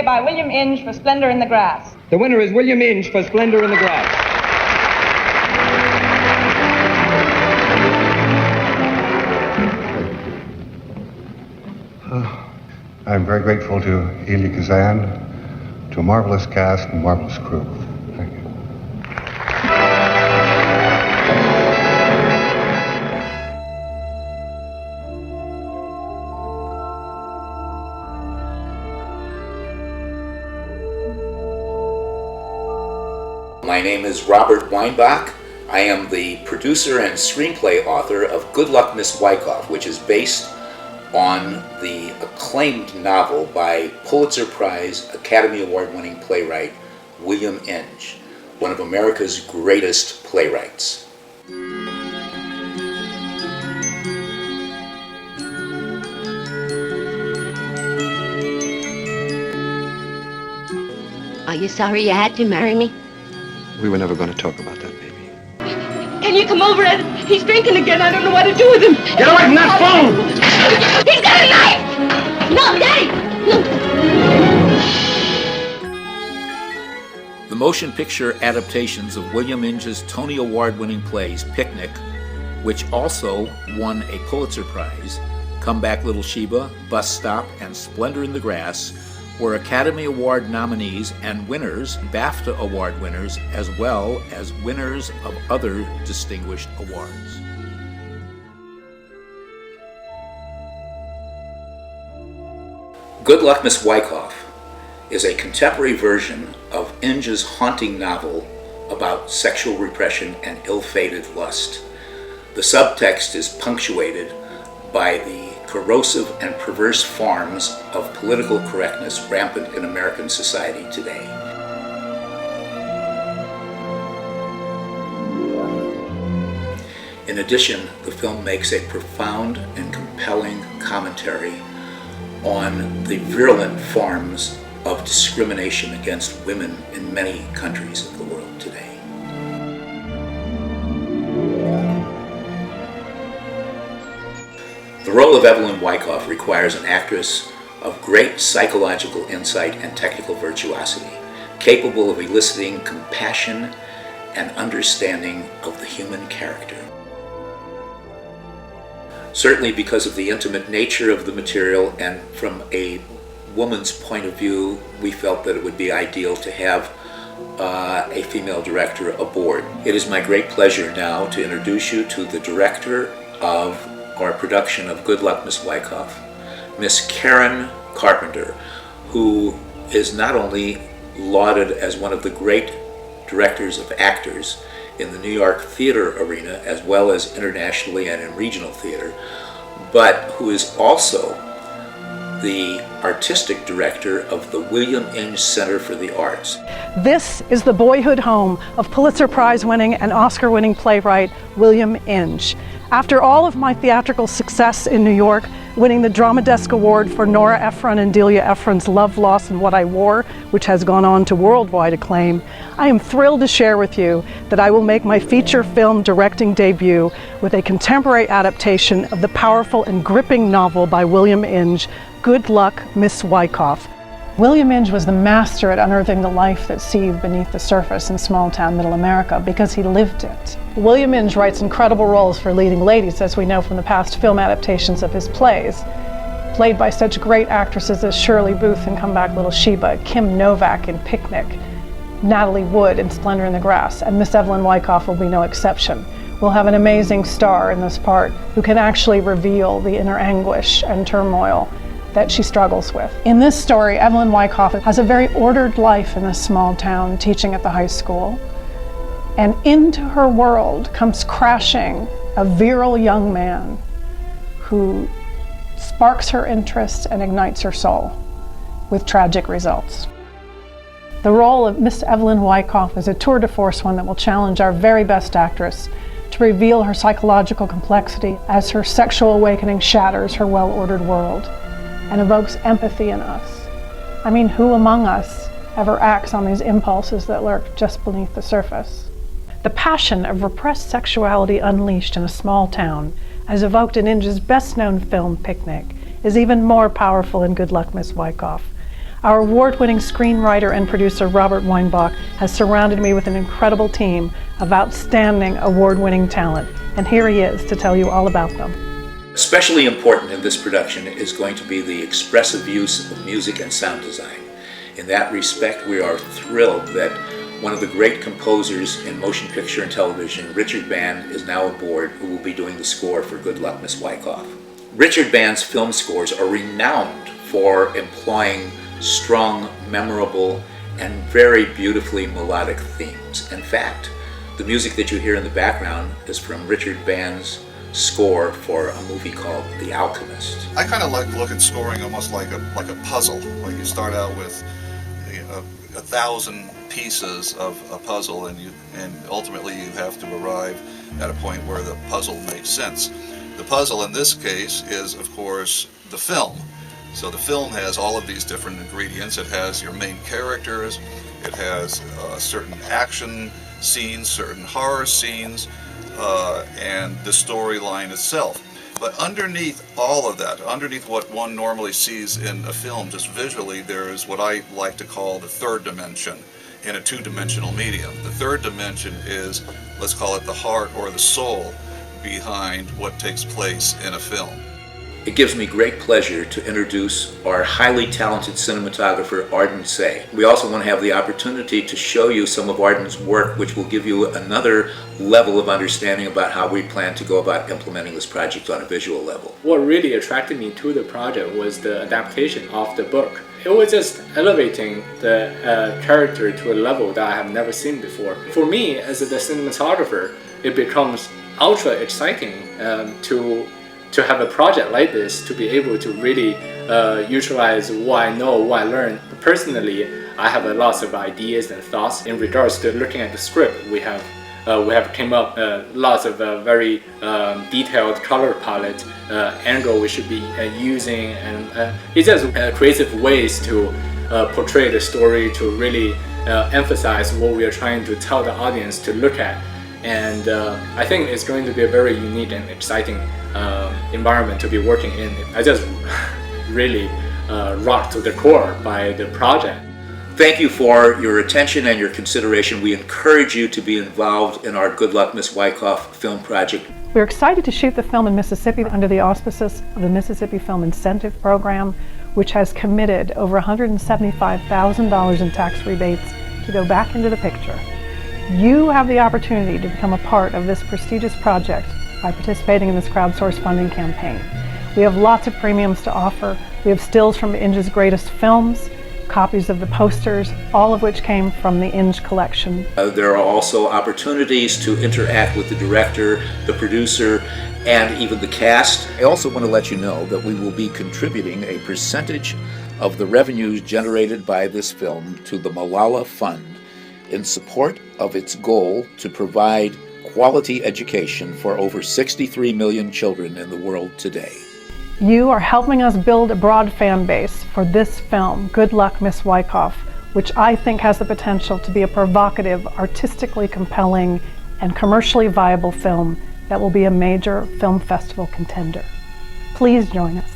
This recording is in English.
screenplay by William Inge for Splendor in the Grass. The winner is William Inge for Splendor in the Grass. I'm very grateful to Elie Kazan, to a marvelous cast and marvelous crew. Thank you. My name is Robert Weinbach. I am the producer and screenplay author of Good Luck, Miss Wyckoff, which is based on the acclaimed novel by Pulitzer Prize, Academy Award-winning playwright William Inge, one of America's greatest playwrights. Are you sorry you had to marry me? We were never going to talk about that, baby. Can you come over, Ed? He's drinking again. I don't know what to do with him. Get away from that phone! He's got a knife! No, Daddy! No! The motion picture adaptations of William Inge's Tony Award-winning plays Picnic, which also won a Pulitzer Prize, Come Back Little Sheba, Bus Stop, and Splendor in the Grass, were Academy Award nominees and winners, BAFTA Award winners, as well as winners of other distinguished awards. Good Luck, Miss Wyckoff is a contemporary version of Inge's haunting novel about sexual repression and ill-fated lust. The subtext is punctuated by the corrosive and perverse forms of political correctness rampant in American society today. In addition, the film makes a profound and compelling commentary on the virulent forms of discrimination against women in many countries of the world today. The role of Evelyn Wyckoff requires an actress of great psychological insight and technical virtuosity, capable of eliciting compassion and understanding of the human character. Certainly because of the intimate nature of the material and from a woman's point of view, we felt that it would be ideal to have a female director aboard. It is my great pleasure now to introduce you to the director of our production of Good Luck, Miss Wyckoff, Miss Karen Carpenter, who is not only lauded as one of the great directors of actors in the New York theater arena, as well as internationally and in regional theater, but who is also the artistic director of the William Inge Center for the Arts. This is the boyhood home of Pulitzer Prize-winning and Oscar-winning playwright William Inge. After all of my theatrical success in New York, winning the Drama Desk Award for Nora Ephron and Delia Ephron's Love, Loss, and What I Wore, which has gone on to worldwide acclaim, I am thrilled to share with you that I will make my feature film directing debut with a contemporary adaptation of the powerful and gripping novel by William Inge, Good Luck, Miss Wyckoff. William Inge was the master at unearthing the life that seethed beneath the surface in small-town middle America because he lived it. William Inge writes incredible roles for leading ladies, as we know from the past film adaptations of his plays, played by such great actresses as Shirley Booth in Come Back Little Sheba, Kim Novak in Picnic, Natalie Wood in Splendor in the Grass, and Miss Evelyn Wyckoff will be no exception. We'll have an amazing star in this part who can actually reveal the inner anguish and turmoil that she struggles with. In this story, Evelyn Wyckoff has a very ordered life in this small town, teaching at the high school. And into her world comes crashing a virile young man who sparks her interest and ignites her soul, with tragic results. The role of Miss Evelyn Wyckoff is a tour de force, one that will challenge our very best actress to reveal her psychological complexity as her sexual awakening shatters her well-ordered world and evokes empathy in us. I mean, who among us ever acts on these impulses that lurk just beneath the surface? The passion of repressed sexuality unleashed in a small town, as evoked in Inge's best-known film, Picnic, is even more powerful in Good Luck, Miss Wyckoff. Our award-winning screenwriter and producer Robert Weinbach has surrounded me with an incredible team of outstanding award-winning talent, and here he is to tell you all about them. Especially important in this production is going to be the expressive use of music and sound design. In that respect, we are thrilled that one of the great composers in motion picture and television, Richard Band, is now aboard, who will be doing the score for Good Luck, Miss Wyckoff. Richard Band's film scores are renowned for employing strong, memorable, and very beautifully melodic themes. In fact, the music that you hear in the background is from Richard Band's score for a movie called The Alchemist. I kind of like to look at scoring almost like a puzzle. Like you start out with 1,000 pieces of a puzzle, and ultimately you have to arrive at a point where the puzzle makes sense. The puzzle in this case is, of course, the film. So the film has all of these different ingredients. It has your main characters, it has certain action scenes, certain horror scenes, and the storyline itself. But underneath all of that, underneath what one normally sees in a film, just visually, there is what I like to call the third dimension in a two-dimensional medium. The third dimension is, let's call it the heart or the soul behind what takes place in a film. It gives me great pleasure to introduce our highly talented cinematographer, Arden Say. We also want to have the opportunity to show you some of Arden's work, which will give you another level of understanding about how we plan to go about implementing this project on a visual level. What really attracted me to the project was the adaptation of the book. It was just elevating the character to a level that I have never seen before. For me, as the cinematographer, it becomes ultra exciting to have a project like this, to be able to really utilize what I know, what I learned. Personally, I have lots of ideas and thoughts in regards to looking at the script. We have came up lots of very detailed color palette, angle we should be using, and it's just creative ways to portray the story, to really emphasize what we are trying to tell the audience to look at. And I think it's going to be a very unique and exciting environment to be working in. I just really rocked to the core by the project. Thank you for your attention and your consideration. We encourage you to be involved in our Good Luck, Miss Wyckoff film project. We're excited to shoot the film in Mississippi under the auspices of the Mississippi Film Incentive Program, which has committed over $175,000 in tax rebates to go back into the picture. You have the opportunity to become a part of this prestigious project by participating in this crowdsourced funding campaign. We have lots of premiums to offer. We have stills from Inge's greatest films, copies of the posters, all of which came from the Inge collection. There are also opportunities to interact with the director, the producer, and even the cast. I also want to let you know that we will be contributing a percentage of the revenues generated by this film to the Malala Fund in support of its goal to provide quality education for over 63 million children in the world today. You are helping us build a broad fan base for this film, Good Luck, Miss Wyckoff, which I think has the potential to be a provocative, artistically compelling, and commercially viable film that will be a major film festival contender. Please join us.